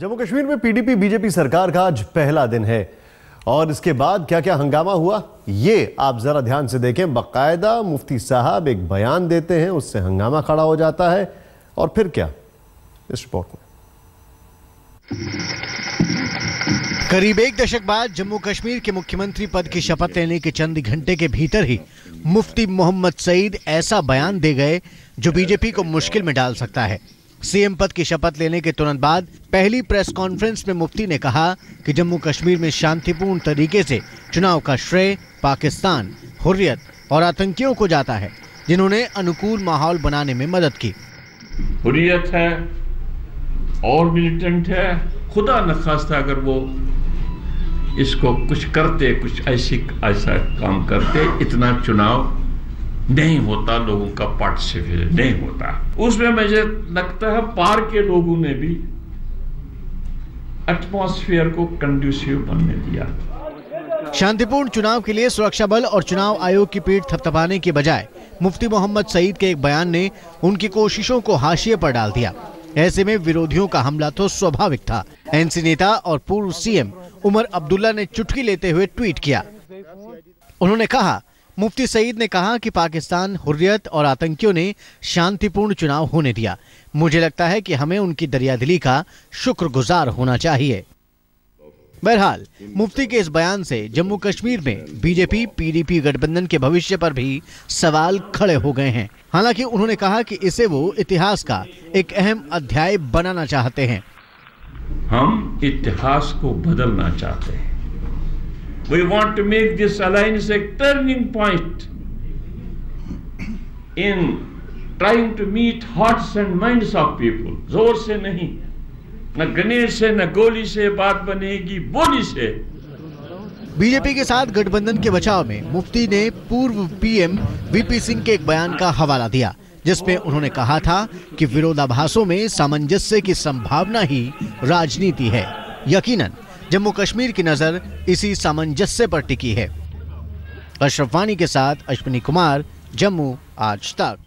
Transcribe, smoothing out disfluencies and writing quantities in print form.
जम्मू कश्मीर में PDP BJP सरकार का आज पहला दिन है और इसके बाद क्या क्या हंगामा हुआ ये आप जरा ध्यान से देखें। बाकायदा मुफ्ती साहब एक बयान देते हैं, उससे हंगामा खड़ा हो जाता है और फिर क्या, इस रिपोर्ट में। करीब एक दशक बाद जम्मू कश्मीर के मुख्यमंत्री पद की शपथ लेने के चंद घंटे के भीतर ही मुफ्ती मोहम्मद सईद ऐसा बयान दे गए जो बीजेपी को मुश्किल में डाल सकता है। सीएम पद की शपथ लेने के तुरंत बाद पहली प्रेस कॉन्फ्रेंस में मुफ्ती ने कहा कि जम्मू कश्मीर में शांतिपूर्ण तरीके से चुनाव का श्रेय पाकिस्तान, हुर्रियत और आतंकियों को जाता है, जिन्होंने अनुकूल माहौल बनाने में मदद की। हुर्रियत है और मिलिटेंट है, खुदा न खास्ता अगर वो इसको कुछ करते, कुछ ऐसा काम करते, इतना चुनाव नहीं होता, लोगों का पार्टिसिपेशन नहीं होता। उसमें मुझे लगता है पार के लोगों ने भी एटमॉस्फेयर को कंड्यूसिव बनने दिया। शांतिपूर्ण चुनाव के लिए सुरक्षा बल और चुनाव आयोग की पीठ थपथपाने के बजाय मुफ्ती मोहम्मद सईद के एक बयान ने उनकी कोशिशों को हाशिए पर डाल दिया। ऐसे में विरोधियों का हमला तो स्वाभाविक था। एनसी नेता और पूर्व सीएम उमर अब्दुल्ला ने चुटकी लेते हुए ट्वीट किया। उन्होंने कहा, मुफ्ती सईद ने कहा कि पाकिस्तान, हुर्रियत और आतंकियों ने शांतिपूर्ण चुनाव होने दिया। मुझे लगता है कि हमें उनकी दरियादिली का शुक्रगुजार होना चाहिए। बहरहाल मुफ्ती के इस बयान से जम्मू कश्मीर में बीजेपी पीडीपी गठबंधन के भविष्य पर भी सवाल खड़े हो गए हैं। हालांकि उन्होंने कहा कि इसे वो इतिहास का एक अहम अध्याय बनाना चाहते हैं। हम इतिहास को बदलना चाहते हैं। We want to make this alliance a turning point in trying to meet hearts and minds of people. जोर से नहीं, न गणेश से न गोली से बात बनेगी, बोली से। बीजेपी के साथ गठबंधन के बचाव में मुफ्ती ने पूर्व पीएम वीपी सिंह के एक बयान का हवाला दिया, जिसमें उन्होंने कहा था कि विरोधाभासों में सामंजस्य की संभावना ही राजनीति है। यकीनन जम्मू कश्मीर की नजर इसी सामंजस्य पर टिकी है। अशरफ वानी के साथ अश्विनी कुमार, जम्मू आज तक।